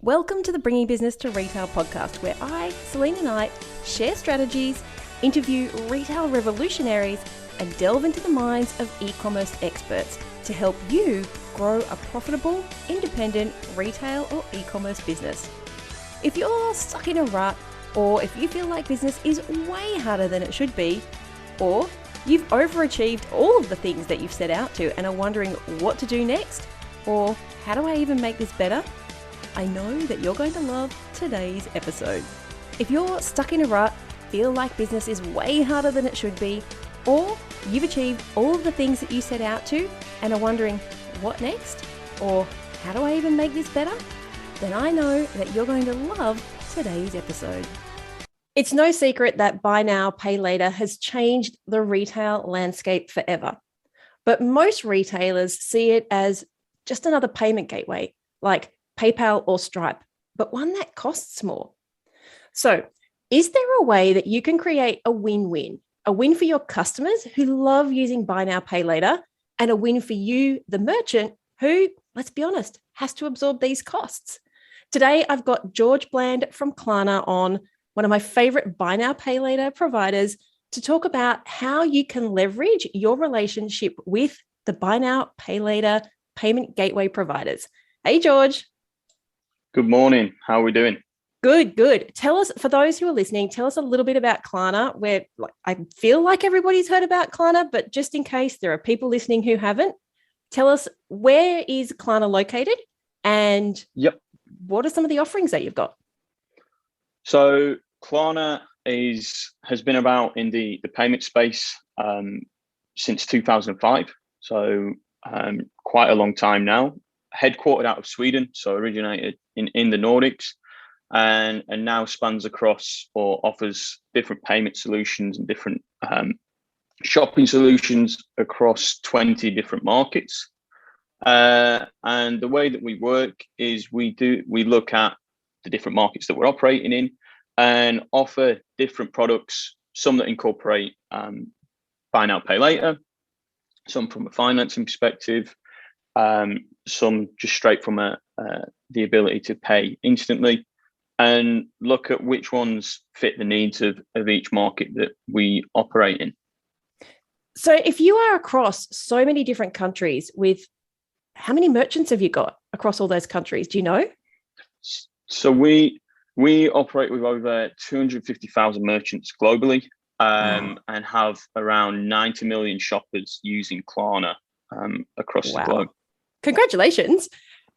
Welcome to the Bringing Business to Retail podcast, where I, Selena Knight, share strategies, interview retail revolutionaries, and delve into the minds of e-commerce experts to help you grow a profitable, independent retail or e-commerce business. If you're stuck in a rut, or if you feel like business is way harder than it should be, or you've overachieved all of the things that you've set out to and are wondering what to do next, or how do I even make this better? I know that you're going to love today's episode. If you're stuck in a rut, feel like business is way harder than it should be, or you've achieved all of the things that you set out to and are wondering what next, or how do I even make this better, then I know that you're going to love today's episode. It's no secret that buy now, pay later has changed the retail landscape forever. But most retailers see it as just another payment gateway, like PayPal or Stripe, but one that costs more. So, is there a way that you can create a win-win? A win for your customers who love using buy now, pay later, and a win for you, the merchant, who, let's be honest, has to absorb these costs. Today, I've got George Bland from Klarna on, one of my favorite buy now, pay later providers, to talk about how you can leverage your relationship with the buy now, pay later payment gateway providers. Hey, George. Good morning. How are we doing? Good. Tell us, for those who are listening, tell us a little bit about Klarna, where I feel like everybody's heard about Klarna, but just in case there are people listening who haven't, tell us, where is Klarna located and what are some of the offerings that you've got? So Klarna has been about in the payment space since 2005. So quite a long time now. Headquartered out of Sweden, so originated in the Nordics, and now spans across or offers different payment solutions and different shopping solutions across 20 different markets. And the way that we work is we look at the different markets that we're operating in and offer different products, some that incorporate buy now, pay later, some from a financing perspective, some just straight from the ability to pay instantly, and look at which ones fit the needs of each market that we operate in. So if you are across so many different countries, with how many merchants have you got across all those countries? Do you know? So we operate with over 250,000 merchants globally, and have around 90 million shoppers using Klarna across the globe. Congratulations.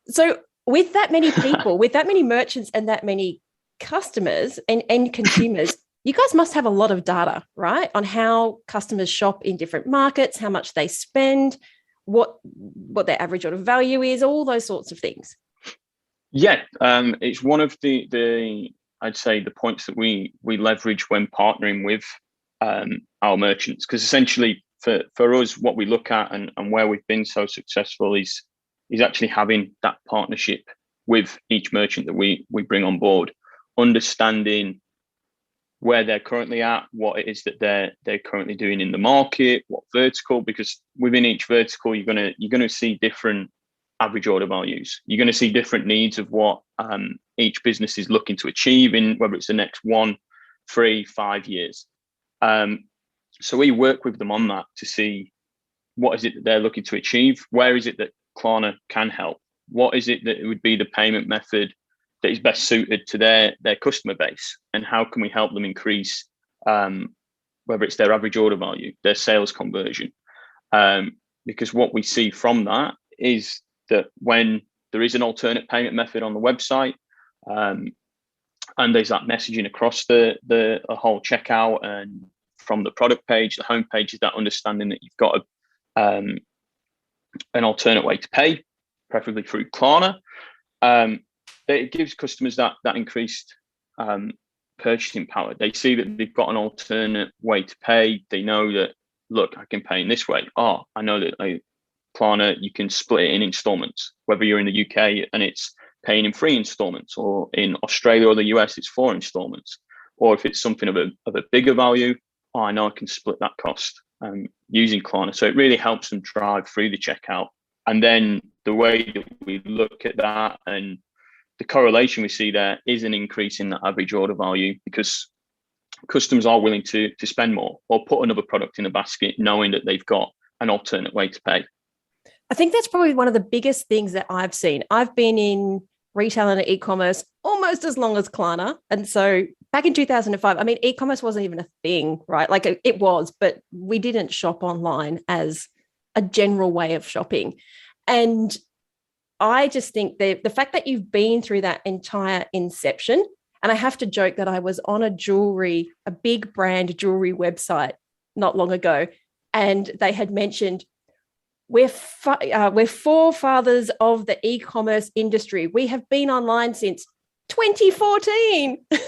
So with that many people, with that many merchants and that many customers and consumers, you guys must have a lot of data, right? On how customers shop in different markets, how much they spend, what their average order value is, all those sorts of things. Yeah, it's one of the I'd say the points that we leverage when partnering with our merchants, because essentially for us, what we look at and where we've been so successful is actually having that partnership with each merchant that we bring on board, understanding where they're currently at, what it is that they're currently doing in the market, what vertical, because within each vertical you're gonna see different average order values. You're going to see different needs of what each business is looking to achieve in whether it's the next 1, 3, 5 years. So we work with them on that to see what is it that they're looking to achieve, where is it that Klarna can help, what is it that it would be the payment method that is best suited to their customer base, and how can we help them increase whether it's their average order value, their sales conversion, because what we see from that is that when there is an alternate payment method on the website, and there's that messaging across the whole checkout and from the product page, the home page, is that understanding that you've got an alternate way to pay, preferably through Klarna. It gives customers that increased purchasing power. They see that they've got an alternate way to pay. They know that, look, I can pay in this way. I know that Klarna, you can split it in installments, whether you're in the UK and it's paying in 3 installments, or in Australia or the US, it's 4 installments. Or if it's something of a bigger value, I know I can split that cost using Klarna. So it really helps them drive through the checkout. And then the way that we look at that and the correlation we see there is an increase in the average order value, because customers are willing to spend more or put another product in a basket, knowing that they've got an alternate way to pay. I think that's probably one of the biggest things that I've seen. I've been in retail and e-commerce almost as long as Klarna. And so back in 2005, I mean, e-commerce wasn't even a thing, right? Like it was, but we didn't shop online as a general way of shopping. And I just think the fact that you've been through that entire inception, and I have to joke that I was on a big brand jewelry website not long ago, and they had mentioned, we're forefathers of the e-commerce industry. We have been online since 2014. And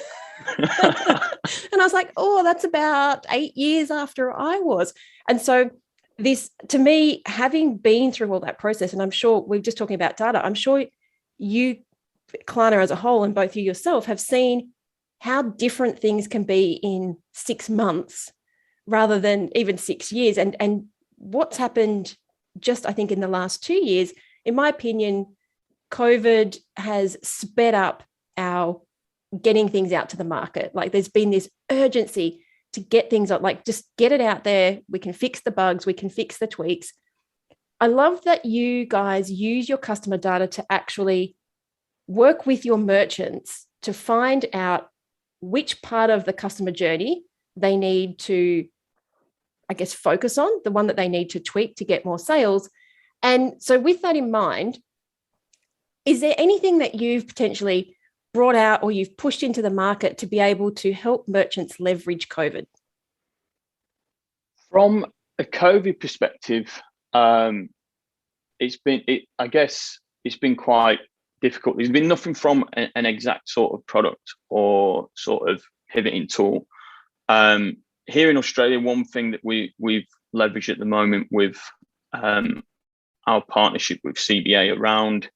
I was like, oh, that's about 8 years after I was. And so this, to me, having been through all that process, and I'm sure we're just talking about data, I'm sure you, Klarna as a whole, and both you yourself have seen how different things can be in 6 months rather than even 6 years. And what's happened just, I think, in the last 2 years, in my opinion, COVID has sped up our getting things out to the market. Like there's been this urgency to get things out, like just get it out there. We can fix the bugs, we can fix the tweaks. I love that you guys use your customer data to actually work with your merchants to find out which part of the customer journey they need to, I guess, focus on, the one that they need to tweak to get more sales. And so with that in mind, is there anything that you've potentially brought out or you've pushed into the market to be able to help merchants leverage COVID? From a COVID perspective, I guess it's been quite difficult. There's been nothing from an exact sort of product or sort of pivoting tool. Here in Australia, one thing that we've leveraged at the moment with our partnership with CBA around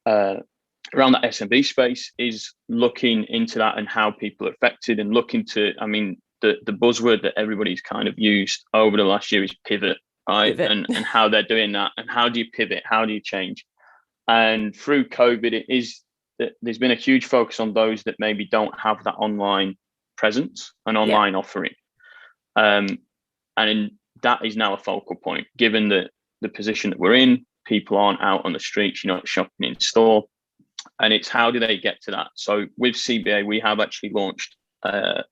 that SMB space is looking into that and how people are affected, and looking to, I mean, the buzzword that everybody's kind of used over the last year is pivot, right? And how they're doing that, and how do you pivot? How do you change? And through COVID, there's been a huge focus on those that maybe don't have that online presence and online offering. And that is now a focal point, given the position that we're in. People aren't out on the streets, you're not shopping in store. And it's how do they get to that? So with CBA, we have actually launched a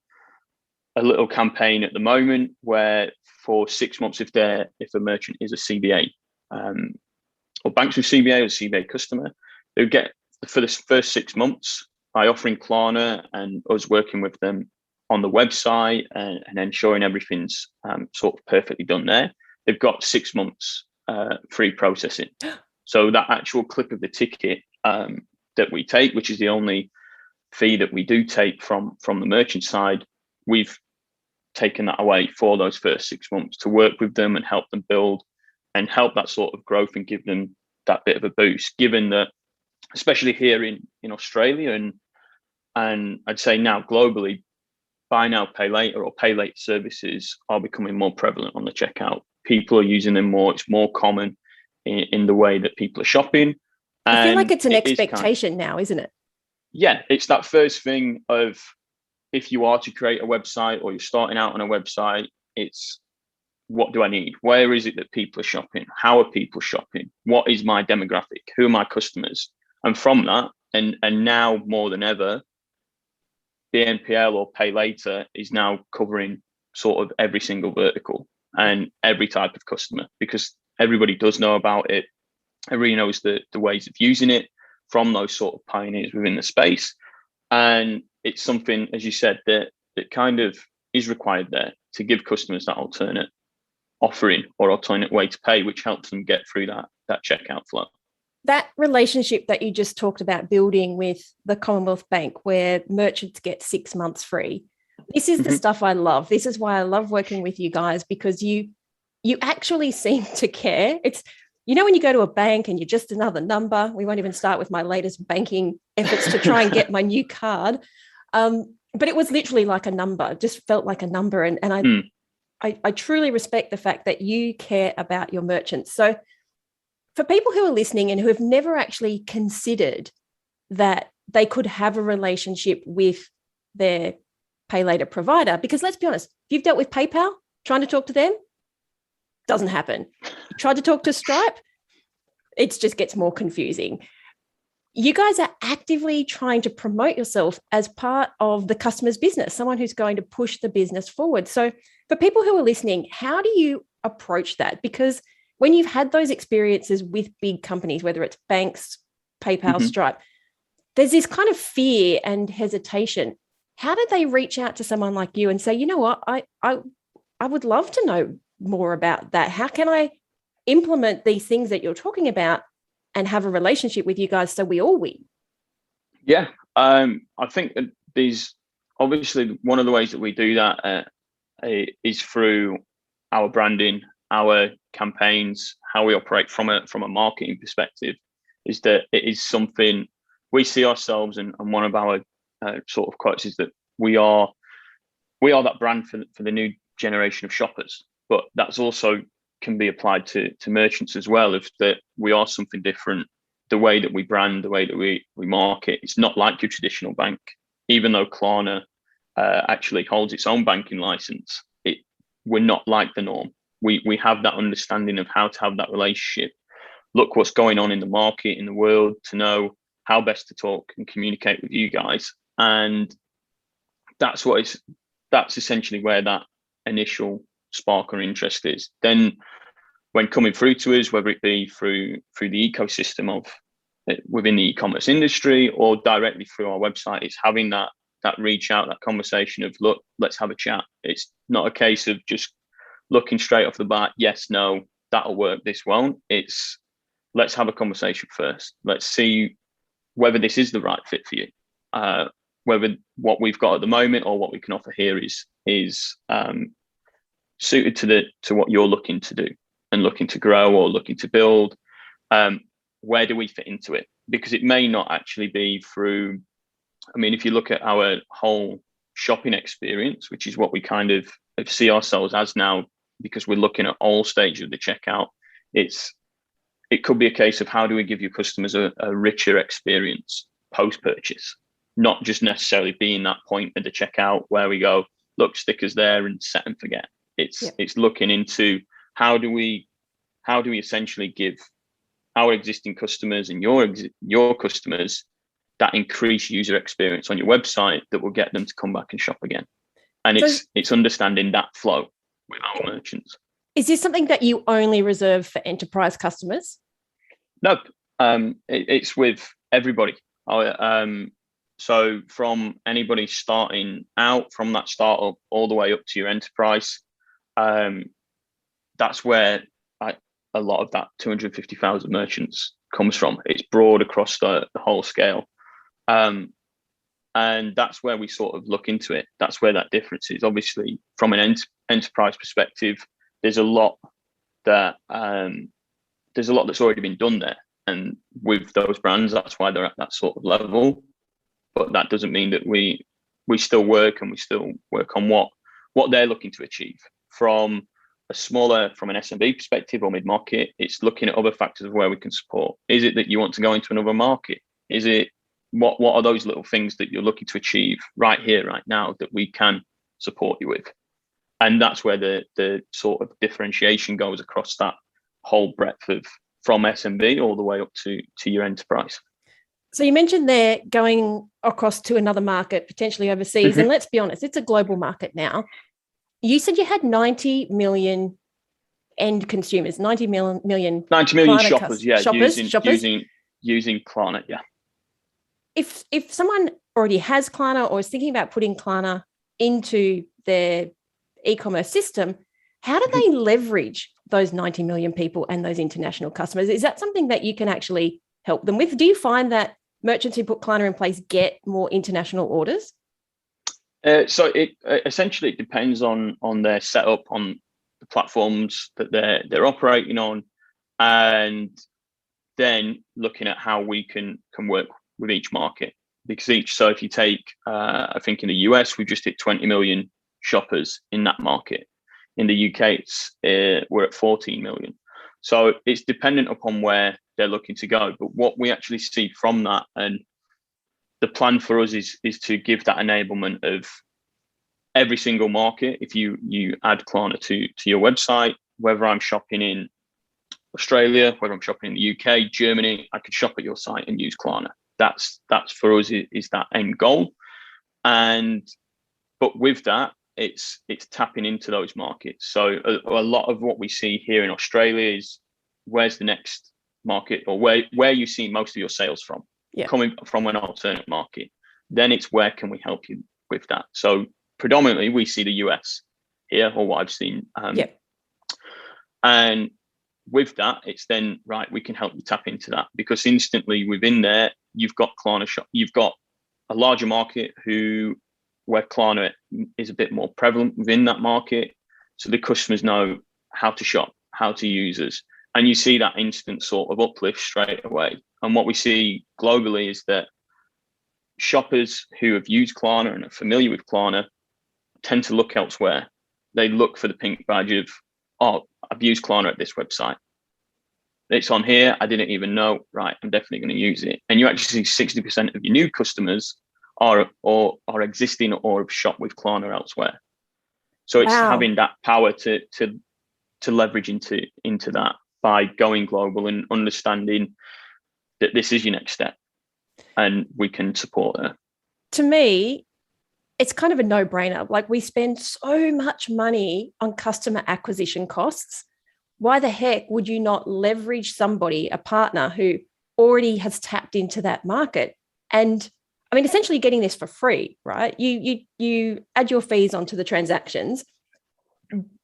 little campaign at the moment where for 6 months, if a merchant is a CBA or banks with CBA or CBA customer, they get for the first 6 months by offering Klarna and us working with them on the website and ensuring everything's sort of perfectly done there. They've got 6 months free processing. So that actual clip of the ticket that we take, which is the only fee that we do take from the merchant side, we've taken that away for those first 6 months to work with them and help them build and help that sort of growth and give them that bit of a boost, given that, especially here in Australia and I'd say now globally, buy now, pay later or pay later services are becoming more prevalent on the checkout. People are using them more. It's more common in the way that people are shopping. And I feel like it's an expectation now, isn't it? Yeah, it's that first thing of, if you are to create a website or you're starting out on a website, it's, what do I need? Where is it that people are shopping? How are people shopping? What is my demographic? Who are my customers? And from that, and now more than ever, BNPL or pay later is now covering sort of every single vertical and every type of customer, because everybody does know about it. Everybody knows the ways of using it from those sort of pioneers within the space. And it's something, as you said, that kind of is required there to give customers that alternate offering or alternate way to pay, which helps them get through that checkout flow. That relationship that you just talked about building with the Commonwealth Bank, where merchants get 6 months free, this is the stuff I love. This is why I love working with you guys, because you actually seem to care. It's, you know, when you go to a bank and you're just another number. We won't even start with my latest banking efforts to try and get my new card. But it was literally like a number, just felt like a number. And I truly respect the fact that you care about your merchants. So for people who are listening and who have never actually considered that they could have a relationship with their pay later provider. Because let's be honest, if you've dealt with PayPal, trying to talk to them, doesn't happen. You tried to talk to Stripe, it just gets more confusing. You guys are actively trying to promote yourself as part of the customer's business, someone who's going to push the business forward. So for people who are listening, how do you approach that? Because when you've had those experiences with big companies, whether it's banks, PayPal, Stripe, there's this kind of fear and hesitation. How do they reach out to someone like you and say, you know what, I would love to know more about that. How can I implement these things that you're talking about and have a relationship with you guys so we all win? Yeah, I think that these, obviously, one of the ways that we do that is through our branding, our campaigns, how we operate from a marketing perspective. Is that it is something we see ourselves, and one of our sort of quotes is that we are that brand for the new generation of shoppers. But that's also can be applied to merchants as well, if that we are something different. The way that we brand, the way that we market, it's not like your traditional bank. Even though Klarna actually holds its own banking license, we're not like the norm. We have that understanding of how to have that relationship, look what's going on in the market, in the world, to know how best to talk and communicate with you guys. And that's essentially where that initial spark or interest is. Then when coming through to us, whether it be through the ecosystem of within the e-commerce industry or directly through our website, it's having that reach out, that conversation of, look, let's have a chat. It's not a case of just looking straight off the bat, yes, no, that'll work, this won't. It's, let's have a conversation first. Let's see whether this is the right fit for you. Whether what we've got at the moment or what we can offer here is suited to what you're looking to do and looking to grow or looking to build. Where do we fit into it? Because it may not actually be through, I mean, if you look at our whole shopping experience, which is what we kind of see ourselves as now, because we're looking at all stages of the checkout, it could be a case of how do we give your customers a richer experience post-purchase, not just necessarily being that point at the checkout where we go, look, stickers there and set and forget. It's looking into how do we essentially give our existing customers and your customers that increased user experience on your website that will get them to come back and shop again. And it's understanding that flow with our merchants. Is this something that you only reserve for enterprise customers? No, it's with everybody. So from anybody starting out from that startup all the way up to your enterprise, that's where a lot of that 250,000 merchants comes from. It's broad across the whole scale. And that's where we sort of look into it. That's where that difference is. Obviously, from an enterprise perspective, there's a lot that's already been done there. And with those brands, that's why they're at that sort of level. But that doesn't mean that we still work on what they're looking to achieve. From an SMB perspective or mid-market, it's looking at other factors of where we can support. Is it that you want to go into another market? Is it what are those little things that you're looking to achieve right here, right now, that we can support you with? And that's where the sort of differentiation goes across that whole breadth of from SMB all the way up to your enterprise. So you mentioned there going across to another market, potentially overseas. And let's be honest, it's a global market now. You said you had 90 million end consumers, 90 million shoppers, shoppers using Klarna, yeah. If someone already has Klarna or is thinking about putting Klarna into their e-commerce system, how do they leverage those 90 million people and those international customers? Is that something that you can actually help them with? Do you find that merchants who put Klarna in place get more international orders? So it essentially depends on their setup on the platforms that they're operating on, and then looking at how we can work with each market. Because so if you take, I think in the US, we've just hit 20 million shoppers in that market. In the UK, we're at 14 million. So it's dependent upon where they're looking to go. But what we actually see from that, and the plan for us is to give that enablement of every single market. If you add Klarna to your website, whether I'm shopping in Australia, whether I'm shopping in the UK, Germany, I could shop at your site and use Klarna. That's for us is that end goal. But with that, it's tapping into those markets. So a lot of what we see here in Australia is where's the next market, or where you see most of your sales from, coming from an alternate market. Then it's where can we help you with that? So predominantly we see the US here, or what I've seen. And with that, it's then right, we can help you tap into that, because instantly within there, you've got Klarna shop, you've got a larger market where Klarna is a bit more prevalent within that market. So the customers know how to shop, how to use us. And you see that instant sort of uplift straight away. And what we see globally is that shoppers who have used Klarna and are familiar with Klarna tend to look elsewhere. They look for the pink badge of, oh, I've used Klarna at this website. It's on here. I didn't even know. Right, I'm definitely going to use it. And you actually see 60% of your new customers are existing or have shopped with Klarna elsewhere. So it's having that power to leverage into that by going global and understanding that this is your next step, and we can support her. To me, it's kind of a no-brainer. Like, we spend so much money on customer acquisition costs. Why the heck would you not leverage somebody, a partner who already has tapped into that market? And I mean, essentially getting this for free, right? You add your fees onto the transactions.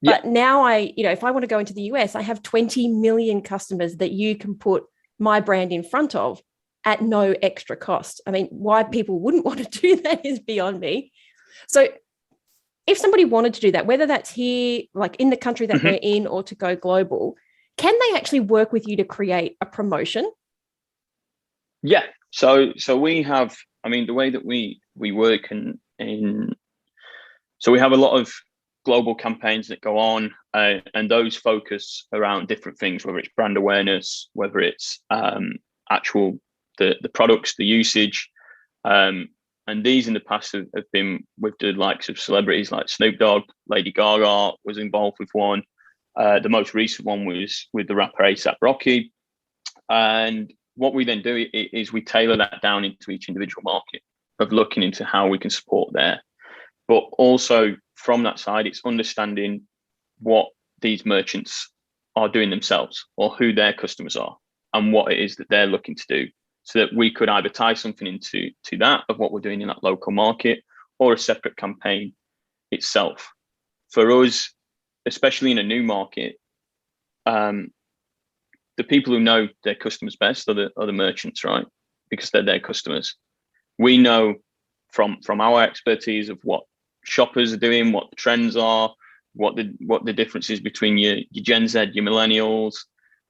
But now if I want to go into the US, I have 20 million customers that you can put my brand in front of at no extra cost. I mean, why people wouldn't want to do that is beyond me. So if somebody wanted to do that, whether that's here, like in the country that they're in, or to go global, can they actually work with you to create a promotion? Yeah. So we have, I mean, the way that we work so we have a lot of global campaigns that go on, and those focus around different things, whether it's brand awareness, whether it's actual the products, the usage, and these in the past have been with the likes of celebrities like Snoop Dogg. Lady Gaga was involved with one. The most recent one was with the rapper A$AP Rocky. And what we then do is we tailor that down into each individual market, of looking into how we can support there. But also from that side, it's understanding what these merchants are doing themselves, or who their customers are, and what it is that they're looking to do, so that we could either tie something into that of what we're doing in that local market, or a separate campaign itself. For us, especially in a new market, the people who know their customers best are the merchants, right? Because they're their customers. We know from our expertise of what shoppers are doing, what the trends are, what the difference is between your Gen Z, your millennials,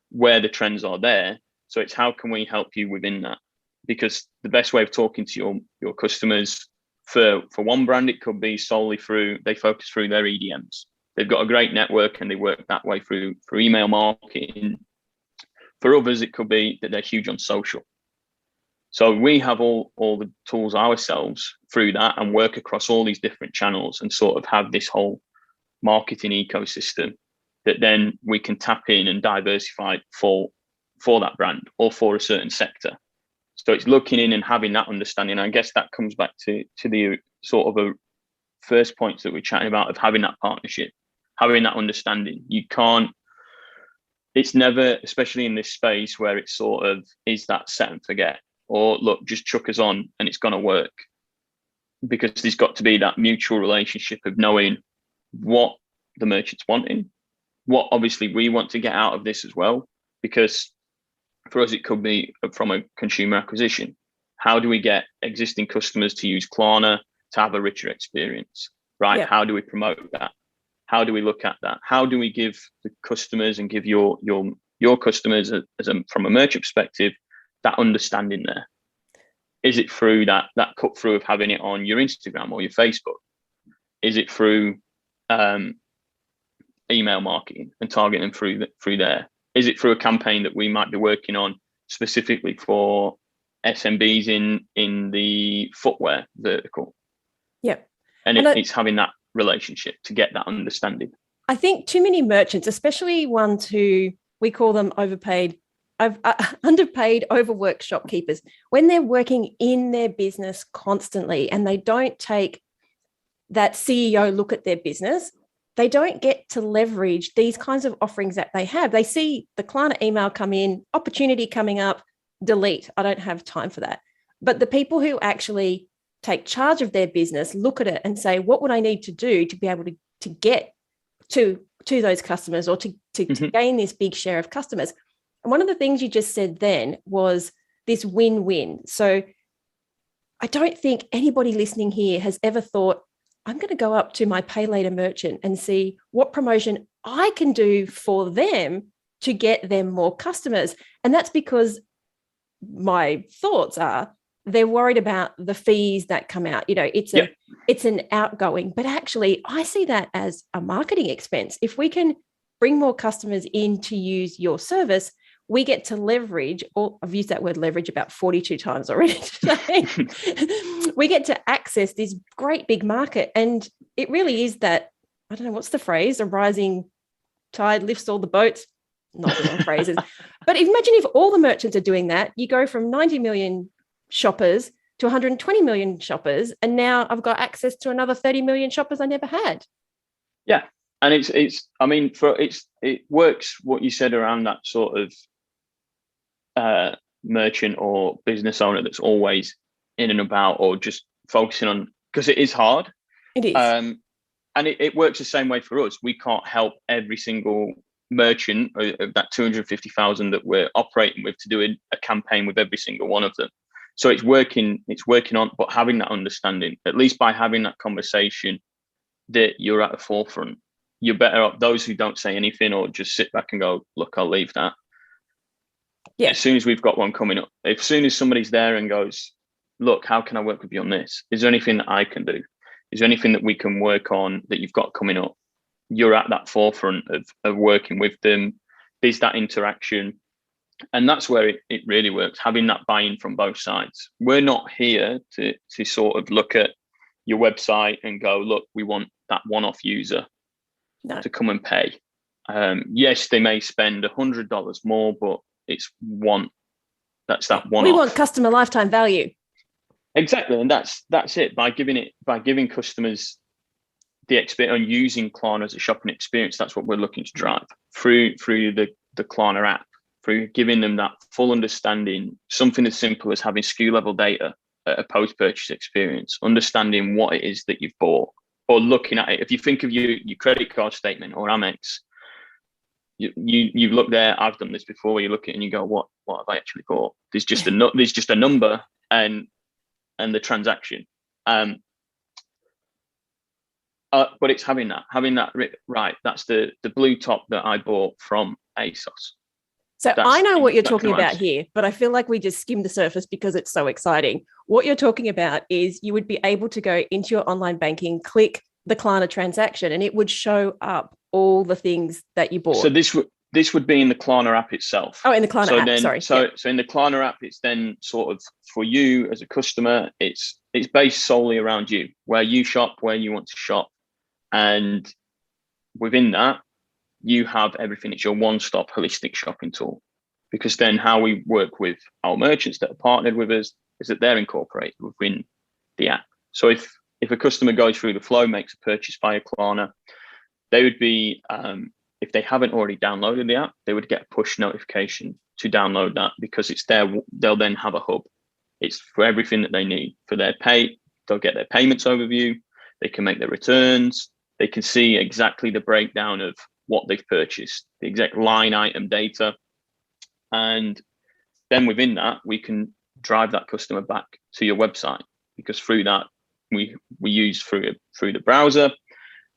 where the trends are there. So it's how can we help you within that? Because the best way of talking to your customers, for one brand, it could be solely they focus through their EDMs. They've got a great network and they work that way through email marketing. For others, it could be that they're huge on social. So we have all the tools ourselves through that, and work across all these different channels, and sort of have this whole marketing ecosystem that then we can tap in and diversify for that brand, or for a certain sector. So it's looking in and having that understanding. I guess that comes back to the sort of a first points that we're chatting about, of having that partnership, having that understanding. It's never, especially in this space where it's sort of is that set and forget, or look, just chuck us on and it's going to work. Because there's got to be that mutual relationship of knowing what the merchant's wanting, what obviously we want to get out of this as well. Because for us, it could be from a consumer acquisition. How do we get existing customers to use Klarna to have a richer experience, right? Yeah. How do we promote that? How do we look at that? How do we give the customers and give your customers from a merchant perspective, that understanding there? Is it through that cut through of having it on your Instagram or your Facebook? Is it through email marketing and targeting through there? Is it through a campaign that we might be working on specifically for SMBs in the footwear vertical. Yeah. And it's having that relationship to get that understanding. I think too many merchants, especially ones who we call them underpaid, overworked shopkeepers, when they're working in their business constantly and they don't take that CEO look at their business, they don't get to leverage these kinds of offerings that they have. They see the Klarna email come in, opportunity coming up, delete. I don't have time for that. But the people who actually take charge of their business look at it and say, what would I need to do to be able to get to those customers, or to gain this big share of customers? And one of the things you just said then was this win-win. So I don't think anybody listening here has ever thought, I'm going to go up to my pay later merchant and see what promotion I can do for them to get them more customers. And that's because my thoughts are they're worried about the fees that come out. It's an outgoing, but actually I see that as a marketing expense. If we can bring more customers in to use your service, we get to leverage, or I've used that word leverage about 42 times already today. We get to access this great big market. And it really is that, I don't know, what's the phrase? A rising tide lifts all the boats. Not the wrong phrases. But imagine if all the merchants are doing that, you go from 90 million shoppers to 120 million shoppers. And now I've got access to another 30 million shoppers I never had. Yeah. And it works what you said around that sort of merchant or business owner that's always in and about, or just focusing on, because it is hard. It is. And it works the same way for us. We can't help every single merchant of that 250,000 that we're operating with to do a campaign with every single one of them. So it's working on, but having that understanding, at least by having that conversation, that you're at the forefront. You're better off, those who don't say anything or just sit back and go, look, I'll leave that. Yeah. As soon as we've got one coming up, as soon as somebody's there and goes, look, how can I work with you on this? Is there anything that I can do? Is there anything that we can work on that you've got coming up? You're at that forefront of working with them. There's that interaction. And that's where it really works, having that buy-in from both sides. We're not here to sort of look at your website and go, look, we want that one-off user to come and pay. Yes, they may spend $100 more, but it's that's that one-off. We want customer lifetime value. Exactly. And that's it. By giving customers the experience on using Klarna as a shopping experience, that's what we're looking to drive through the Klarna app, through giving them that full understanding, something as simple as having SKU level data at a post-purchase experience, understanding what it is that you've bought, or looking at it. If you think of your credit card statement or Amex, you look there. I've done this before, where you look at it and you go, what have I actually bought? There's just a number and the transaction. But it's having that right. That's the blue top that I bought from ASOS. So I know what you're talking about here, but I feel like we just skimmed the surface because it's so exciting. What you're talking about is you would be able to go into your online banking, click the Klarna transaction, and it would show up all the things that you bought. So this would be in the Klarna app itself. Oh, in the Klarna app, sorry. So in the Klarna app, it's then sort of for you as a customer, it's based solely around you, where you shop, where you want to shop. And within that, you have everything. It's your one-stop holistic shopping tool. Because then how we work with our merchants that are partnered with us is that they're incorporated within the app. So if a customer goes through the flow, makes a purchase via Klarna, they would be, if they haven't already downloaded the app, they would get a push notification to download that, because it's there. They'll then have a hub. It's for everything that they need for their pay. They'll get their payments overview. They can make their returns. They can see exactly the breakdown of what they've purchased, the exact line item data. And then within that, we can drive that customer back to your website, because through that, we use through the browser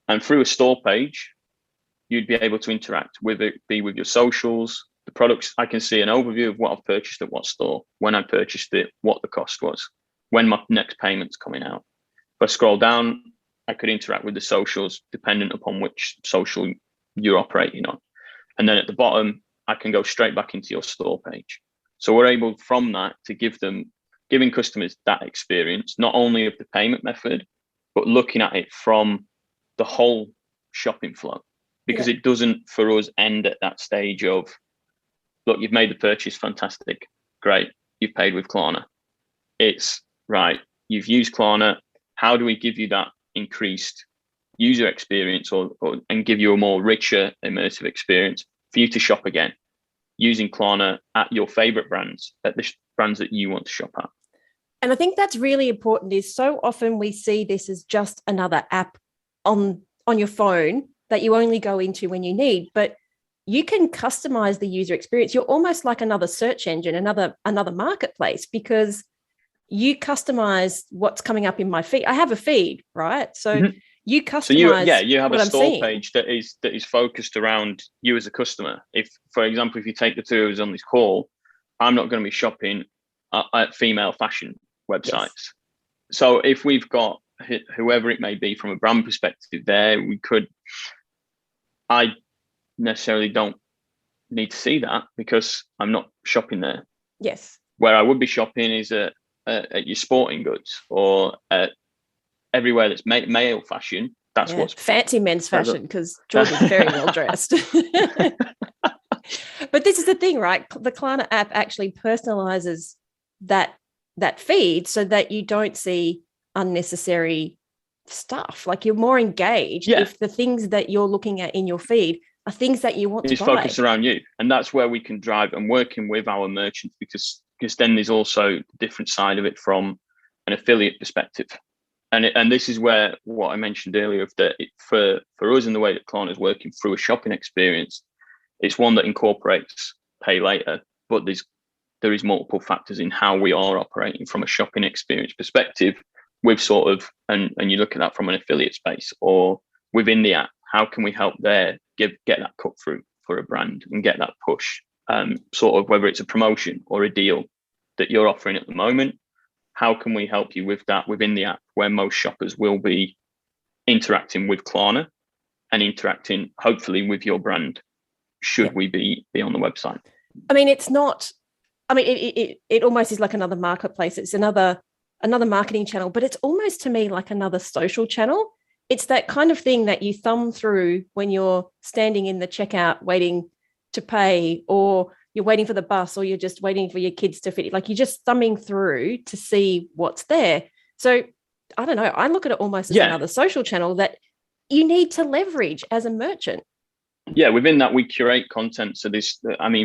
and through a store page, you'd be able to interact with it, be with your socials, the products. I can see an overview of what I've purchased at what store, when I purchased it, what the cost was, when my next payment's coming out. If I scroll down, I could interact with the socials dependent upon which social you're operating on. And then at the bottom, I can go straight back into your store page. So we're able from that to give them giving customers that experience, not only of the payment method, but looking at it from the whole shopping flow, because it doesn't, for us, end at that stage of, look, you've made the purchase, fantastic, great, you've paid with Klarna. It's right, you've used Klarna. How do we give you that increased user experience and give you a more richer, immersive experience for you to shop again using Klarna at your favorite brands, at the brands that you want to shop at? And I think that's really important, is so often we see this as just another app on your phone that you only go into when you need, but you can customize the user experience. You're almost like another search engine, another marketplace, because you customize what's coming up in my feed. I have a feed, right? So you customize. You have a store seeing. page that is focused around you as a customer. If, for example, if you take the two of us on this call, I'm not going to be shopping at female fashion websites. Yes. So if we've got whoever it may be from a brand perspective there, I necessarily don't need to see that because I'm not shopping there. Yes. Where I would be shopping is at your sporting goods or at everywhere that's male fashion. That's what's fancy men's fashion, because George is very well dressed. But this is the thing, right? The Klarna app actually personalizes that feed so that you don't see unnecessary stuff. Like, you're more engaged if the things that you're looking at in your feed are things that you want to buy. It's focused around you. And that's where we can drive, and working with our merchants, because then there's also a different side of it from an affiliate perspective. And this is where what I mentioned earlier of that for us, in the way that Klarna is working through a shopping experience, it's one that incorporates pay later, but there is multiple factors in how we are operating from a shopping experience perspective with sort of, and you look at that from an affiliate space or within the app, how can we help there get that cut through for a brand and get that push, sort of whether it's a promotion or a deal that you're offering at the moment, how can we help you with that within the app where most shoppers will be interacting with Klarna and interacting hopefully with your brand should we be on the website. I mean, it's not, I mean, it almost is like another marketplace. It's another marketing channel, but it's almost to me like another social channel. It's that kind of thing that you thumb through when you're standing in the checkout waiting to pay, or you're waiting for the bus, or you're just waiting for your kids to fit. Like, you're just thumbing through to see what's there. So I don't know. I look at it almost as another social channel that you need to leverage as a merchant. Yeah, within that we curate content. So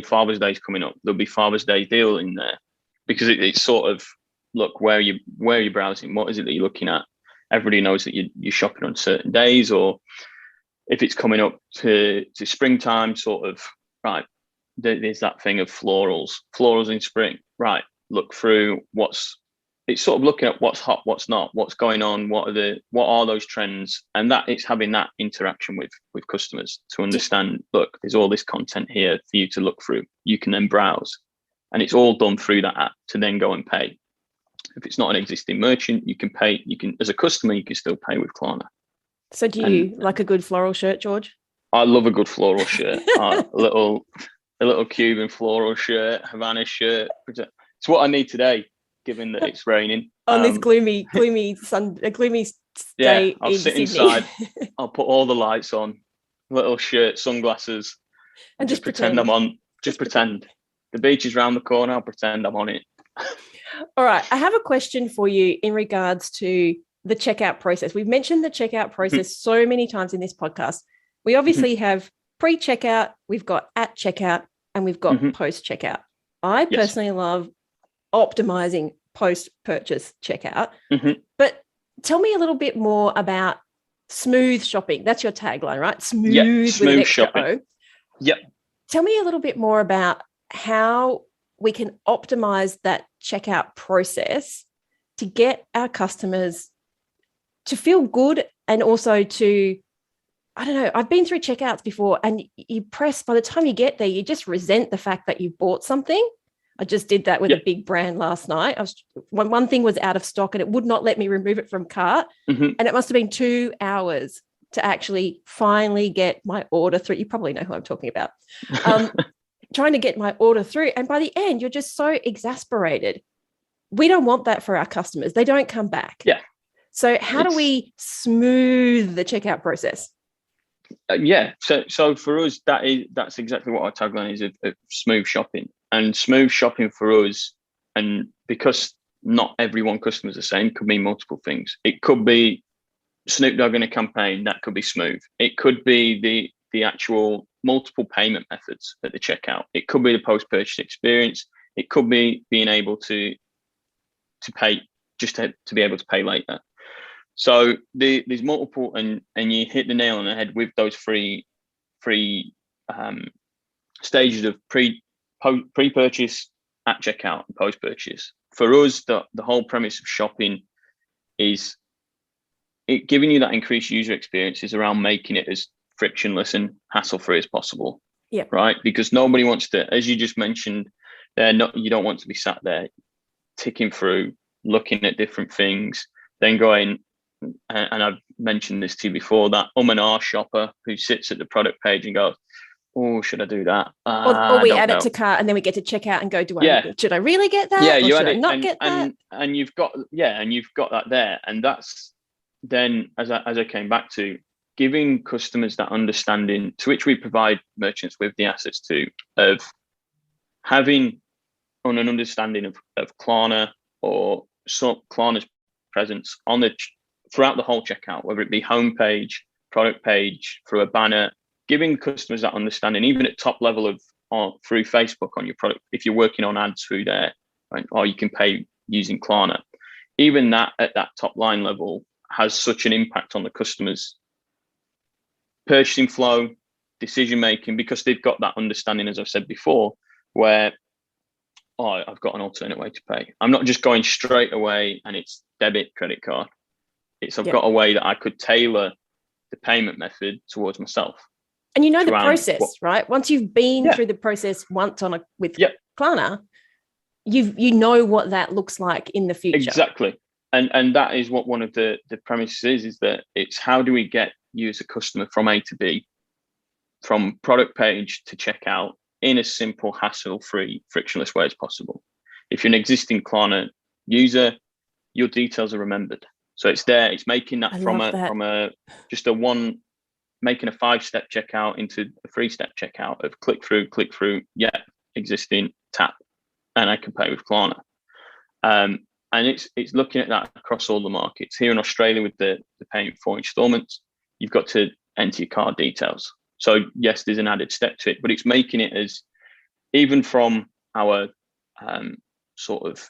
Father's Day is coming up. There'll be Father's Day deal in there because it's sort of, look, where are you browsing? What is it that you're looking at? Everybody knows that you're shopping on certain days, or if it's coming up to springtime, sort of, right, there's that thing of florals in spring, right? Look through it's sort of looking at what's hot, what's not, what's going on, what are those trends, and that it's having that interaction with customers to understand, look, there's all this content here for you to look through. You can then browse, and it's all done through that app to then go and pay. If it's not an existing merchant, you can pay. You can, as a customer, you can still pay with Klarna. So do you like a good floral shirt, George? I love a good floral shirt. A little Cuban floral shirt, Havana shirt. It's what I need today, given that it's raining. On this gloomy day. I'll sit inside. I'll put all the lights on, little shirt, sunglasses, and just pretend I'm on. Just pretend. The beach is round the corner. I'll pretend I'm on it. All right. I have a question for you in regards to the checkout process. We've mentioned the checkout process so many times in this podcast. We obviously have pre-checkout, we've got at checkout, and we've got post-checkout. I personally love optimizing post-purchase checkout. But tell me a little bit more about smooth shopping. That's your tagline, right? Smooth shopping. Yep. Tell me a little bit more about how we can optimize that checkout process to get our customers to feel good, and also to, I don't know, I've been through checkouts before, and by the time you get there, you just resent the fact that you bought something. I just did that with a big brand last night. One thing was out of stock and it would not let me remove it from cart. And it must have been 2 hours to actually finally get my order through. You probably know who I'm talking about. Trying to get my order through. And by the end, you're just so exasperated. we don't want that for our customers. They don't come back. Yeah. So how do we smooth the checkout process? So for us, that's exactly what our tagline is of smooth shopping. And smooth shopping for us, and because not every one customer is the same, could mean multiple things. It could be Snoop Dogg in a campaign, that could be smooth. It could be the actual multiple payment methods at the checkout. It could be the post-purchase experience. It could be being able to pay, just to be able to pay later. So there's multiple, and you hit the nail on the head with those three stages of pre-purchase, at checkout, and post-purchase. For us, the whole premise of shopping is it giving you that increased user experience is around making it as frictionless and hassle-free as possible. Yeah. Right. Because nobody wants to, as you just mentioned, you don't want to be sat there ticking through, looking at different things, then going, and I've mentioned this to you before, that and ah shopper who sits at the product page and goes, oh, should I do that? Or we add it to cart and then we get to check out and go, should I really get that? Yeah, you add it, not get that? And you've got that there. And that's then, as I came back to, giving customers that understanding, to which we provide merchants with the assets to, of having an understanding of Klarna or Klarna's presence throughout the whole checkout, whether it be homepage, product page, through a banner, giving customers that understanding, even at top level of through Facebook on your product, if you're working on ads through there, right, or you can pay using Klarna, even that at that top line level has such an impact on the customer's purchasing flow, decision making, because they've got that understanding, as I've said before, where I've got an alternate way to pay. I'm not just going straight away and it's debit, credit card. I've got a way that I could tailor the payment method towards myself. And you know the process, right? Once you've been through the process once with Klarna, you know what that looks like in the future. Exactly. And that is what one of the premises is that it's how do we get you as a customer from A to B, from product page to checkout, in a simple, hassle-free, frictionless way as possible. If you're an existing Klarna user, your details are remembered. So it's there. It's making that making a 5-step checkout into a 3-step checkout of click through, existing, tap, and I can pay with Klarna. And it's looking at that across all the markets. Here in Australia, with the paying 4 installments, you've got to enter your card details. So yes, there's an added step to it, but it's making it as, even from our sort of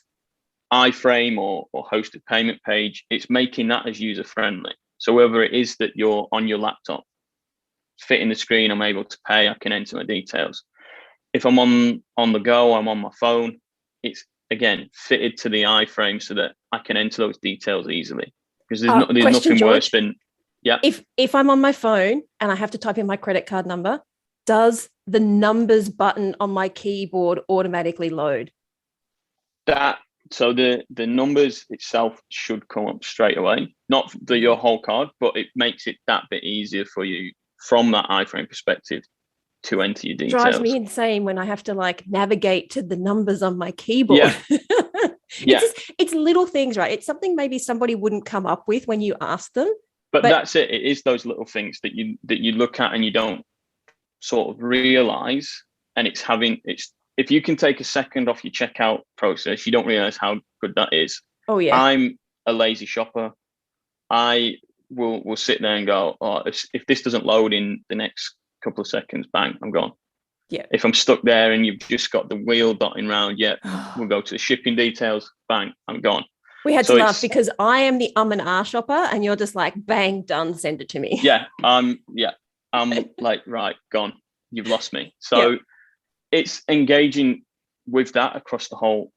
iframe or hosted payment page, it's making that as user friendly. So whether it is that you're on your laptop, fitting the screen, I'm able to pay, I can enter my details. If I'm on the go, I'm on my phone, it's again fitted to the iframe so that I can enter those details easily. Because there's nothing worse than If I'm on my phone and I have to type in my credit card number, does the numbers button on my keyboard automatically load? So the numbers itself should come up straight away, not your whole card, but it makes it that bit easier for you from that iframe perspective to enter your details. Drives me insane when I have to navigate to the numbers on my keyboard. It's little things, right? It's something maybe somebody wouldn't come up with when you ask them. But that's it. It is those little things that you look at and you don't sort of realize. And if you can take a second off your checkout process, you don't realize how good that is. Oh yeah. I'm a lazy shopper. I will sit there and go, if this doesn't load in the next couple of seconds, bang, I'm gone. Yeah. If I'm stuck there and you've just got the wheel dotting around, we'll go to the shipping details, bang, I'm gone. We had to laugh because I am the and ah shopper and you're just like, bang, done, send it to me. I'm like, right, gone. You've lost me. So it's engaging with that across the whole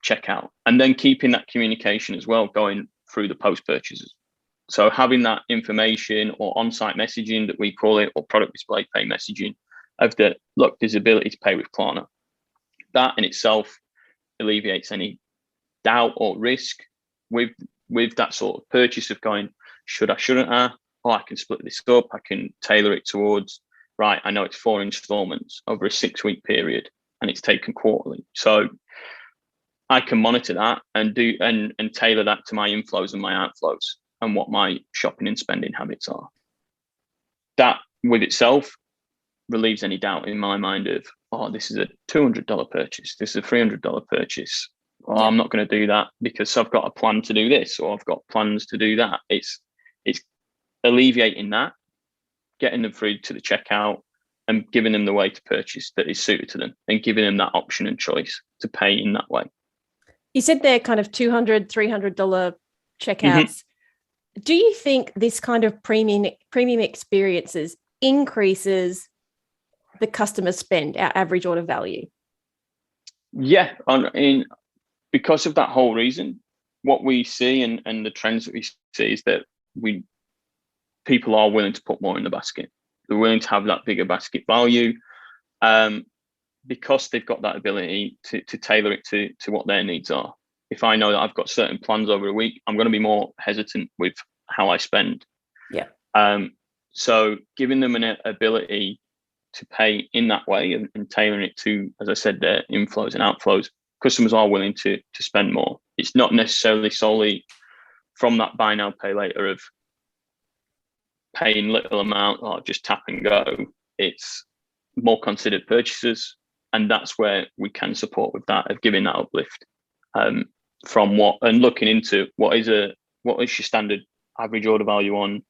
checkout, and then keeping that communication as well going through the post-purchases. So having that information or on-site messaging that we call it, or product display pay messaging of there's ability to pay with Klarna. That in itself alleviates any doubt or risk with that sort of purchase of going, shouldn't I? I can split this up. I can tailor it towards, right, I know it's 4 installments over a 6-week period and it's taken quarterly. So I can monitor that and do and tailor that to my inflows and my outflows and what my shopping and spending habits are. That with itself relieves any doubt in my mind of, oh, this is a $200 purchase, this is a $300 purchase. Oh, I'm not going to do that because I've got a plan to do this, or I've got plans to do that. It's alleviating that, getting them through to the checkout and giving them the way to purchase that is suited to them, and giving them that option and choice to pay in that way. You said they're kind of $200, $300 checkouts. Do you think this kind of premium experiences increases the customer spend, our average order value? Yeah, because of that whole reason, what we see and the trends that we see is that people are willing to put more in the basket. They're willing to have that bigger basket value, because they've got that ability to tailor it to what their needs are. If I know that I've got certain plans over a week, I'm going to be more hesitant with how I spend. Yeah. So giving them an ability to pay in that way and tailoring it to, as I said, their inflows and outflows, customers are willing to spend more. It's not necessarily solely from that buy now, pay later of paying little amount or just tap and go. It's more considered purchases, and that's where we can support with that, of giving that uplift from what, and looking into what is your standard average order value on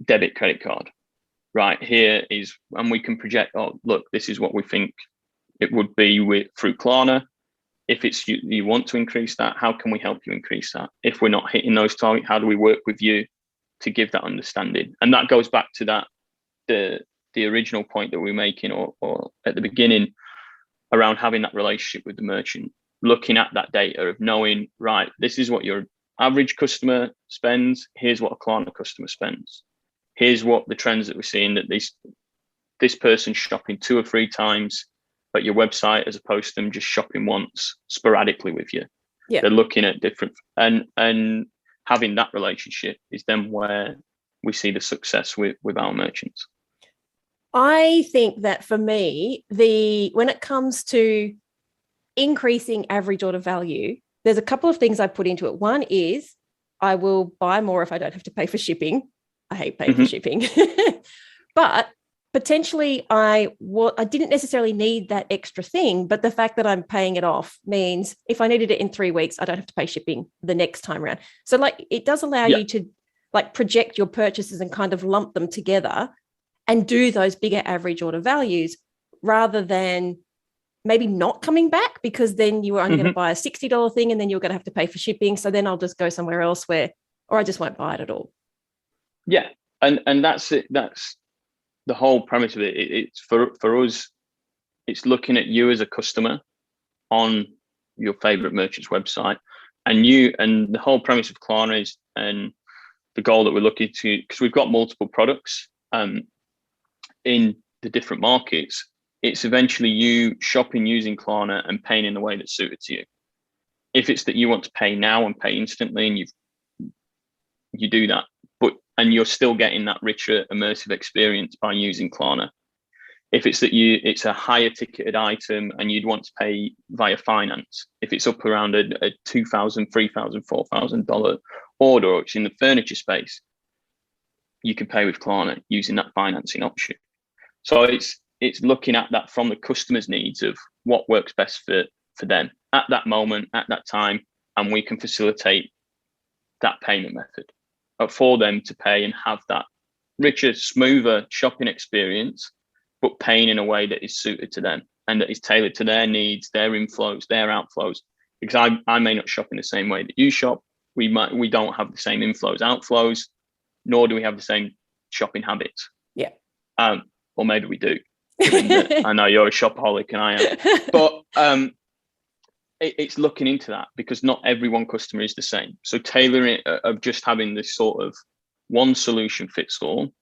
debit credit card. Right, here is, and we can project, oh, look, this is what we think it would be through Klarna. If it's you want to increase that, how can we help you increase that? If we're not hitting those targets, how do we work with you to give that understanding? And that goes back to that the original point that we're making, or at the beginning, around having that relationship with the merchant, looking at that data of knowing, right, this is what your average customer spends, here's what a Klarna customer spends. Here's what the trends that we're seeing, that this person's shopping 2 or 3 times at your website as opposed to them just shopping once sporadically with you. Yeah. They're looking at different, and having that relationship is then where we see the success with our merchants. I think that for me, when it comes to increasing average order value, there's a couple of things I put into it. One is I will buy more if I don't have to pay for shipping. I hate paying for shipping, but potentially I didn't necessarily need that extra thing, but the fact that I'm paying it off means if I needed it in 3 weeks, I don't have to pay shipping the next time around. So like, it does allow you to like project your purchases and kind of lump them together and do those bigger average order values, rather than maybe not coming back, because then you were only going to buy a $60 thing and then you're going to have to pay for shipping. So then I'll just go somewhere else or I just won't buy it at all. Yeah. And that's it. That's the whole premise of it. It's for us, it's looking at you as a customer on your favorite merchant's website, and the whole premise of Klarna is, and the goal that we're looking to, because we've got multiple products in the different markets, it's eventually you shopping using Klarna and paying in the way that's suited to you. If it's that you want to pay now and pay instantly, and you do that, and you're still getting that richer immersive experience by using Klarna. If it's that it's a higher ticketed item and you'd want to pay via finance, if it's up around a $2,000, $3,000, $4,000 order, or it's in the furniture space, you can pay with Klarna using that financing option. So it's looking at that from the customer's needs of what works best for them at that moment, at that time, and we can facilitate that payment method for them to pay and have that richer, smoother shopping experience, but paying in a way that is suited to them and that is tailored to their needs, their inflows, their outflows. Because I may not shop in the same way that you shop. We don't have the same inflows, outflows, nor do we have the same shopping habits. Yeah. Or maybe we do. Given that I know you're a shopaholic and I am. But it's looking into that, because not every one customer is the same. So tailoring it, of just having this sort of one solution fits all,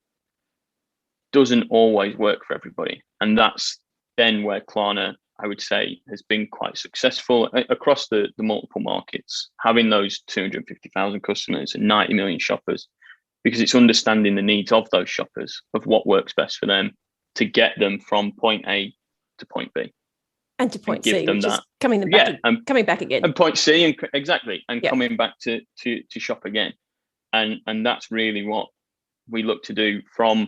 doesn't always work for everybody. And that's then where Klarna, I would say, has been quite successful across the multiple markets, having those 250,000 customers and 90 million shoppers, because it's understanding the needs of those shoppers, of what works best for them to get them from point A to point B. And to point give C, them which that. is coming back again. And point C, and coming back to shop again. And that's really what we look to do from,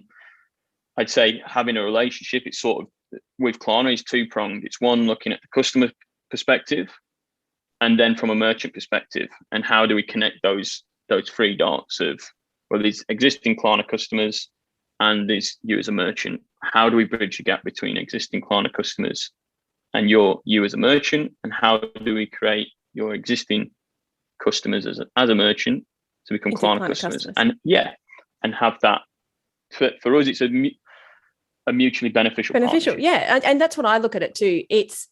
I'd say, having a relationship. It's sort of, with Klarna, is two-pronged. It's one, looking at the customer perspective, and then from a merchant perspective, and how do we connect those three dots of, well, these existing Klarna customers and there's you as a merchant. How do we bridge the gap between existing Klarna customers and you as a merchant? And how do we create your existing customers as a merchant to become Klarna customers? And have that, for us, it's a mutually beneficial partnership. Yeah. And that's what I look at it too. It's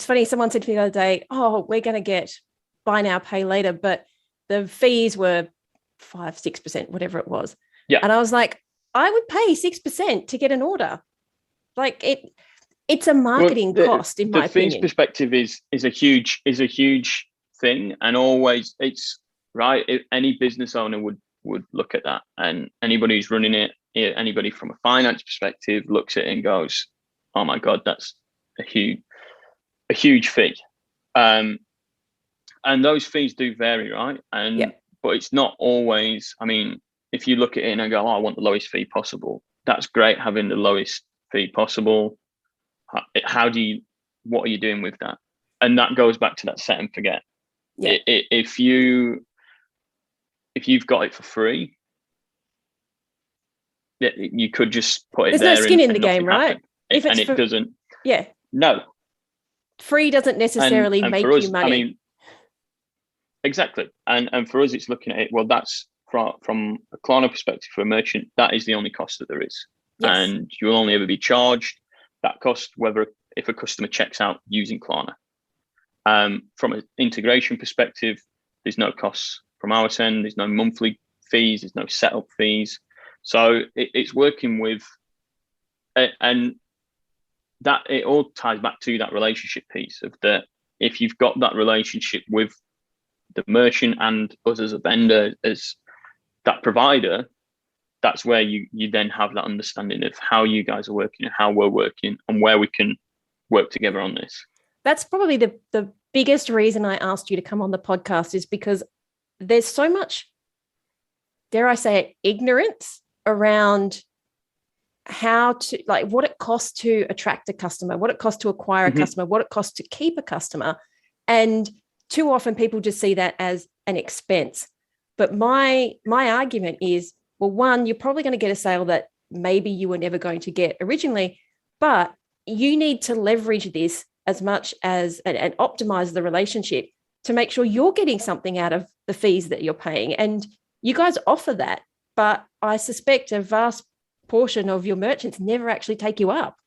funny. Someone said to me the other day, oh, we're going to get buy now, pay later, but the fees were 5-6%, whatever it was. Yeah. And I was like, I would pay 6% to get an order. Like it's a marketing cost, in my opinion. The fees perspective is a huge thing, and always it's right. Any business owner would look at that, and anybody who's running it, anybody from a finance perspective looks at it and goes, "Oh my God, that's a huge fee." And those fees do vary, right? But it's not always. I mean, if you look at it and go, "Oh, I want the lowest fee possible," that's great, having the lowest fee possible. What are you doing with that? And that goes back to that set and forget. Yeah. If you've got it for free, you could just put it there. There's no skin in the game, right? It doesn't. Yeah. No. Free doesn't necessarily make you money. I mean, exactly. And for us, it's looking at it. Well, that's from a Klarna perspective, for a merchant, that is the only cost that there is. Yes. And you will only ever be charged that cost, if a customer checks out using Klarna. From an integration perspective, there's no costs from our end. There's no monthly fees. There's no setup fees. So it's working with, and that it all ties back to that relationship piece of that. If you've got that relationship with the merchant and us as a vendor, as that provider, that's where you then have that understanding of how you guys are working and how we're working and where we can work together on this. That's probably the biggest reason I asked you to come on the podcast, is because there's so much, dare I say it, ignorance around how to, like, what it costs to attract a customer, what it costs to acquire a customer, what it costs to keep a customer. And too often people just see that as an expense. But my argument is, well, one, you're probably going to get a sale that maybe you were never going to get originally, but you need to leverage this as much as and optimize the relationship to make sure you're getting something out of the fees that you're paying. And you guys offer that, but I suspect a vast portion of your merchants never actually take you up.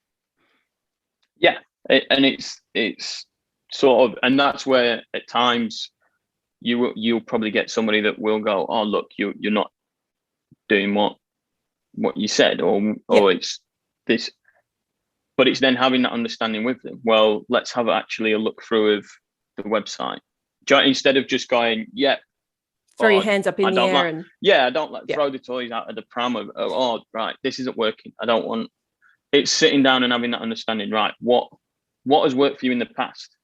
Yeah, and it's sort of, and that's where at times you'll probably get somebody that will go, "Oh, look, you're not doing what you said," or it's this. But it's then having that understanding with them. Well, let's have actually a look through of the website instead of just going, throw your hands up in the air and I don't throw the toys out of the pram of, oh, right, this isn't working. I don't want. It's sitting down and having that understanding. Right, what has worked for you in the past,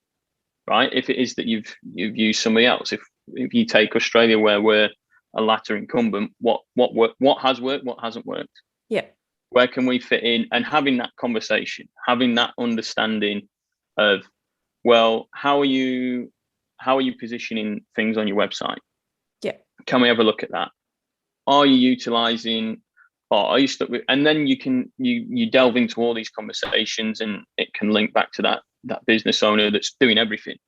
right? If it is that you've used somebody else, if you take Australia where we're a latter incumbent, what has worked, what hasn't worked? Yeah. Where can we fit in? And having that conversation, having that understanding of, well, how are you positioning things on your website? Yeah. Can we have a look at that? Are you utilizing, or are you stuck with, and then you delve into all these conversations, and it can link back to that business owner that's doing everything.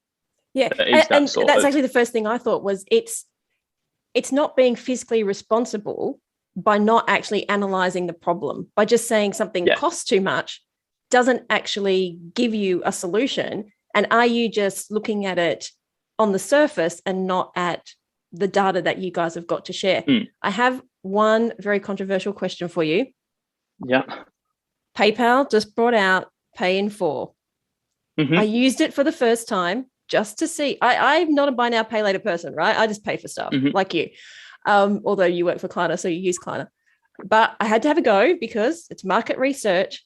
Yeah. And that's actually the first thing I thought was it's not being fiscally responsible by not actually analyzing the problem, by just saying something costs too much, doesn't actually give you a solution. And are you just looking at it on the surface and not at the data that you guys have got to share? I have one very controversial question for you. Yeah. PayPal just brought out Pay in 4. I used it for the first time just to see. I'm not a buy now, pay later person, right? I just pay for stuff like you. Although you work for Klarna, so you use Klarna. But I had to have a go because it's market research.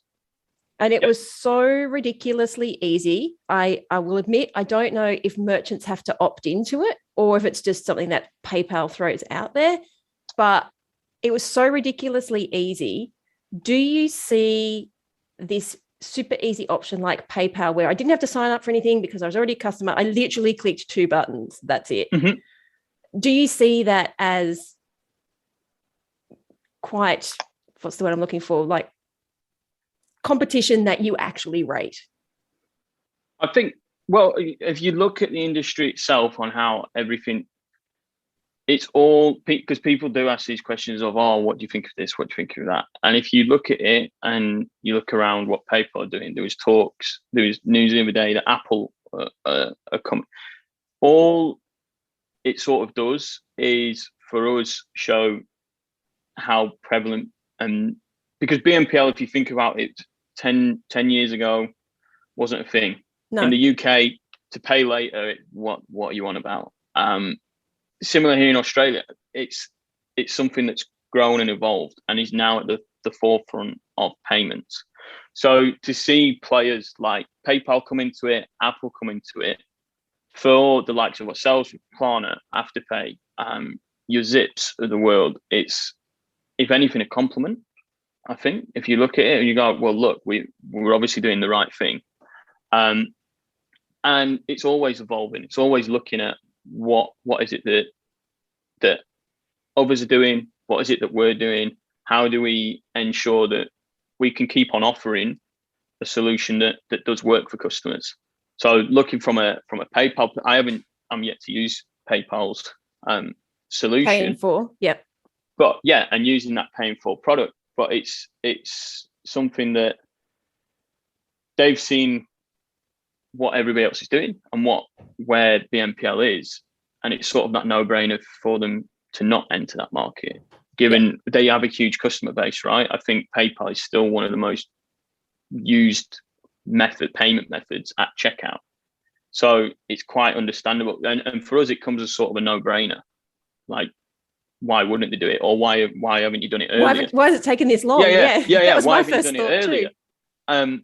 And it was so ridiculously easy. I will admit, I don't know if merchants have to opt into it or if it's just something that PayPal throws out there, but it was so ridiculously easy. Do you see this super easy option like PayPal where I didn't have to sign up for anything because I was already a customer? I literally clicked 2 buttons. That's it. Mm-hmm. Do you see that as quite, what's the word I'm looking for, like competition that you actually rate? I think, well, if you look at the industry itself on how everything, it's all because people do ask these questions of, oh, what do you think of this? What do you think of that? And if you look at it and you look around what PayPal are doing, there was news the other day that Apple are coming. All it sort of does is for us show how prevalent, and because BNPL, if you think about it, 10 years ago wasn't a thing. No. In the UK, to pay later, what are you on about? Similar here in Australia, it's something that's grown and evolved and is now at the forefront of payments. So to see players like PayPal come into it, Apple come into it, for the likes of ourselves, Klarna, Afterpay, your Zips of the world, it's, if anything, a compliment. I think if you look at it and you go, well, look, we're obviously doing the right thing. And it's always evolving. It's always looking at what is it that others are doing? What is it that we're doing? How do we ensure that we can keep on offering a solution that does work for customers? So looking from a PayPal, I'm yet to use PayPal's solution. Paying for, yep. But yeah, and using that paying for product. But it's something that they've seen what everybody else is doing and where BNPL is, and it's sort of that no-brainer for them to not enter that market, given they have a huge customer base, right? I think PayPal is still one of the most used payment methods at checkout, so it's quite understandable. And for us, it comes as sort of a no-brainer. Like, why wouldn't they do it, or why haven't you done it earlier? Why has it taken this long? Yeah. That was why my haven't you first done thought it earlier? too.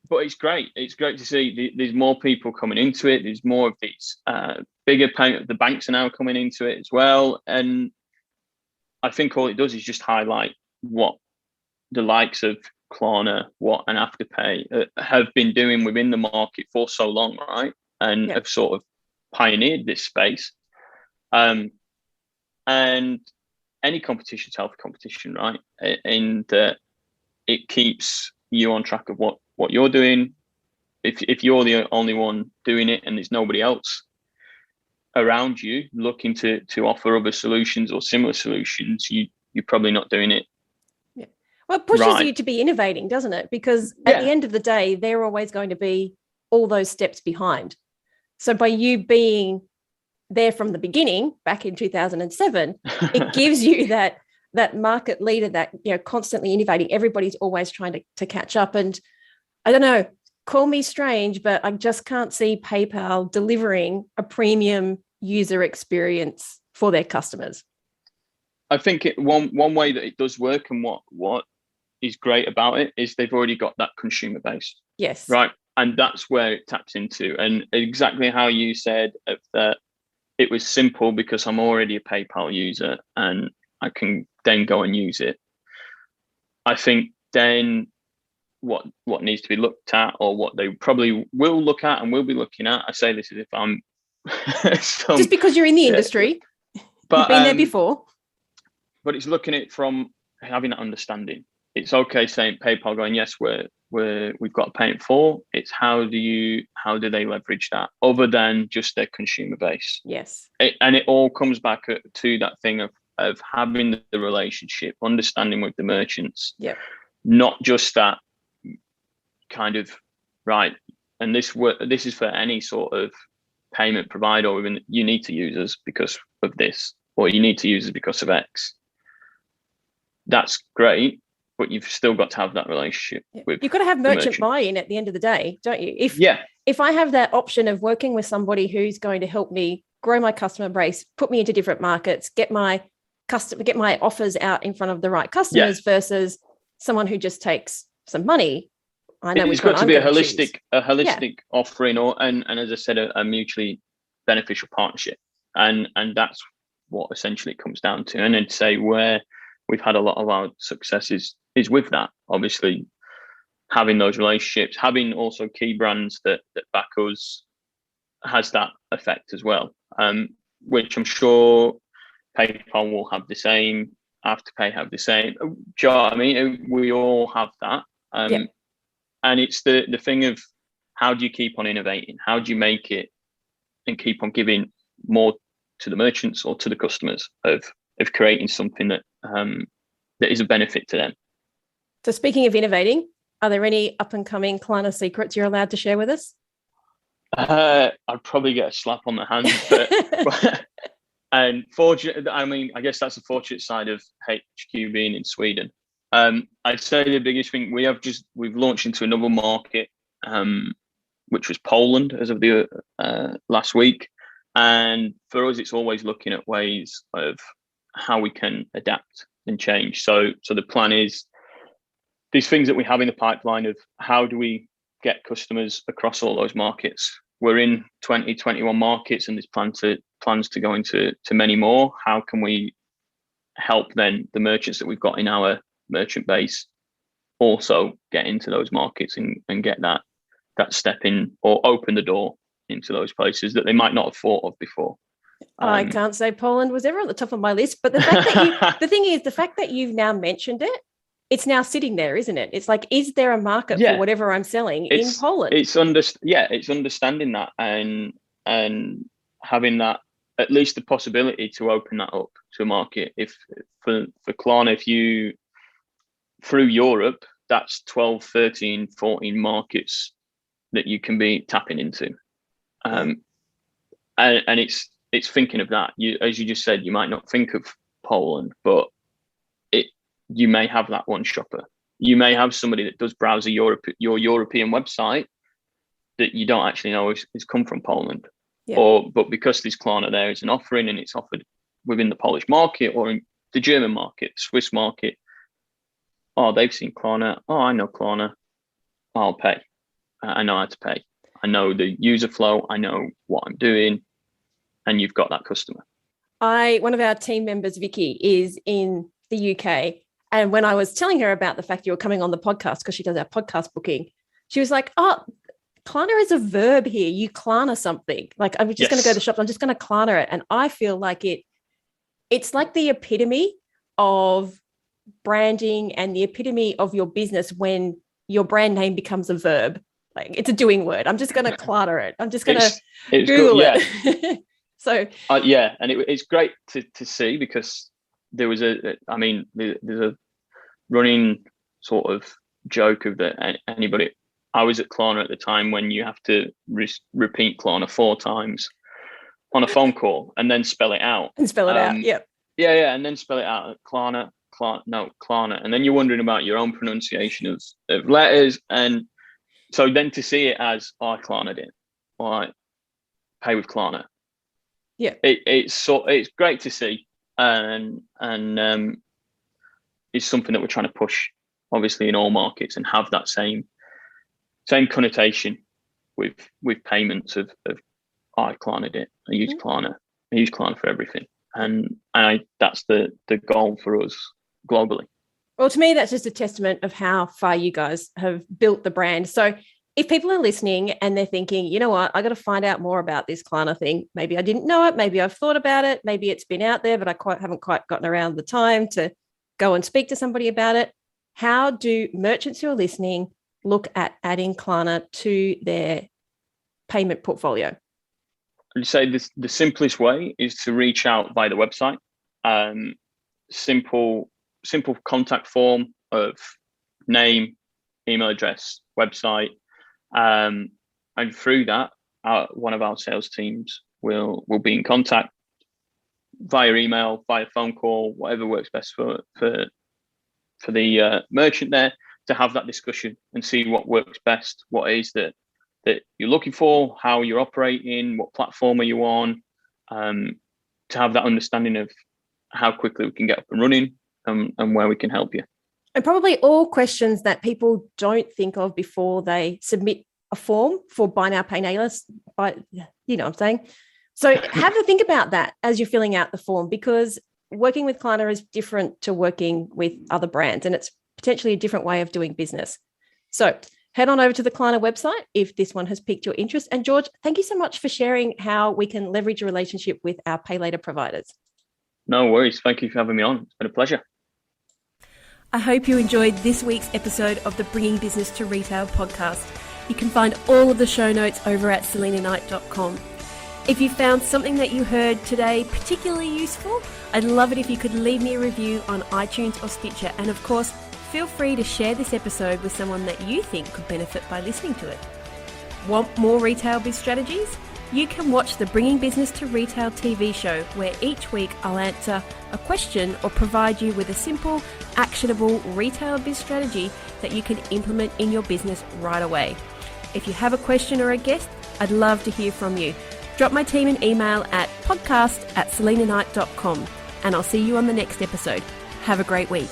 But it's great. It's great to see there's more people coming into it. There's more of these bigger payment. The banks are now coming into it as well. And I think all it does is just highlight what the likes of Klarna, and Afterpay have been doing within the market for so long, right? And have sort of pioneered this space. And any competition is healthy competition, right? And it keeps you on track of what you're doing. If you're the only one doing it and there's nobody else around you looking to offer other solutions or similar solutions, you're probably not doing it. Yeah. Well, it pushes you to be innovating, doesn't it? Because at the end of the day, they're always going to be all those steps behind. So by you being there from the beginning, back in 2007, it gives you that market leader that, constantly innovating. Everybody's always trying to catch up. And I don't know, call me strange, but I just can't see PayPal delivering a premium user experience for their customers. I think one way that it does work, and what is great about it, is they've already got that consumer base. Yes. Right. And that's where it taps into. And exactly how you said that, it was simple because I'm already a PayPal user and I can then go and use it. I think then what needs to be looked at, or what they probably will look at and will be looking at, I say this as if I'm just because you're in the industry, but you've been there before. But it's looking at it from having that understanding. It's okay saying PayPal going, yes, we've got a payment for. It's how do they leverage that other than just their consumer base? Yes. And it all comes back to that thing of having the relationship, understanding with the merchants. Yeah. Not just that kind of right. And this is for any sort of payment provider, or even you need to use us because of this, or you need to use us because of X. That's great. But you've still got to have that relationship with. You've got to have merchant buy-in at the end of the day, don't you? If I have that option of working with somebody who's going to help me grow my customer base, put me into different markets, get my offers out in front of the right customers versus someone who just takes some money, I know it's which one got to I'm be a going to choose. holistic offering, and as I said, a mutually beneficial partnership, and that's what essentially it comes down to. And I'd say where we've had a lot of our successes is with that. Obviously, having those relationships, having also key brands that back us, has that effect as well. Which I'm sure PayPal will have the same. Afterpay have the same. Do you know what I mean? We all have that. And it's the thing of, how do you keep on innovating? How do you make it and keep on giving more to the merchants or to the customers of creating something that that is a benefit to them? So speaking of innovating, are there any up and coming Klarna secrets you're allowed to share with us? I'd probably get a slap on the hand, but and fortunate. I mean, I guess that's the fortunate side of HQ being in Sweden. I'd say the biggest thing we've launched into another market, which was Poland as of the last week. And for us, it's always looking at ways of how we can adapt and change. So the plan is these things that we have in the pipeline of how do we get customers across all those markets. We're in 21 markets, and there's plans to go into many more. How can we help then the merchants that we've got in our merchant base also get into those markets and get that step in, or open the door into those places that they might not have thought of before. I can't say Poland was ever on the top of my list, but the fact that the fact that you've now mentioned it, it's now sitting there, isn't it? It's like, is there a market for whatever I'm selling in Poland? It's understanding that and having that, at least the possibility to open that up to a market. If for Klarna, if you through Europe, that's 12, 13, 14 markets that you can be tapping into. And it's thinking of that. As you just said, you might not think of Poland, but you may have that one shopper. You may have somebody that does browse your European website that you don't actually know is come from Poland. But because there's Klarna there as an offering, and it's offered within the Polish market or in the German market, Swiss market, they've seen Klarna. I know Klarna. I'll pay. I know how to pay. I know the user flow. I know what I'm doing. And you've got that customer. One of our team members, Vicky, is in the UK. And when I was telling her about the fact you were coming on the podcast, because she does our podcast booking, she was like, Klarna is a verb here. You Klarna something. Like, I'm just going to go to the shop. I'm just going to Klarna it. And I feel like it's like the epitome of branding and the epitome of your business when your brand name becomes a verb. Like, it's a doing word. I'm just going to Klarna it. I'm just going to Google it. So and it's great to see, because there was there's a running sort of joke of that anybody. I was at Klarna at the time when you have to repeat Klarna 4 times on a phone call and then spell it out. And spell it out. Yep. Yeah, and then spell it out. Klarna, and then you're wondering about your own pronunciation of letters, and so then to see it as I Klarna'd it, or I pay with Klarna. Yeah, it's great to see, and it's something that we're trying to push, obviously, in all markets, and have that same connotation with payments of I Klarna'd it. I use Klarna. I use Klarna for everything, and that's the goal for us globally. Well, to me, that's just a testament of how far you guys have built the brand. So if people are listening and they're thinking, you know what, I got to find out more about this Klarna thing. Maybe I didn't know it. Maybe I've thought about it. Maybe it's been out there, but I haven't quite gotten around the time to go and speak to somebody about it. How do merchants who are listening look at adding Klarna to their payment portfolio? I'd say the simplest way is to reach out via the website. Simple contact form of name, email address, website, and through that, one of our sales teams will be in contact via email, via phone call, whatever works best for the merchant there, to have that discussion and see what works best, what it is that you're looking for, how you're operating, what platform are you on, to have that understanding of how quickly we can get up and running, and where we can help you. And probably all questions that people don't think of before they submit a form for buy now, pay now, but you know what I'm saying? So have a think about that as you're filling out the form, because working with Klarna is different to working with other brands, and it's potentially a different way of doing business. So head on over to the Klarna website if this one has piqued your interest. And George, thank you so much for sharing how we can leverage a relationship with our pay later providers. No worries. Thank you for having me on. It's been a pleasure. I hope you enjoyed this week's episode of the Bringing Business to Retail podcast. You can find all of the show notes over at selenaknight.com. If you found something that you heard today particularly useful, I'd love it if you could leave me a review on iTunes or Stitcher. And of course, feel free to share this episode with someone that you think could benefit by listening to it. Want more retail biz strategies? You can watch the Bringing Business to Retail TV show, where each week I'll answer a question or provide you with a simple, actionable retail biz strategy that you can implement in your business right away. If you have a question or a guest, I'd love to hear from you. Drop my team an email at podcast@selenaknight.com, and I'll see you on the next episode. Have a great week.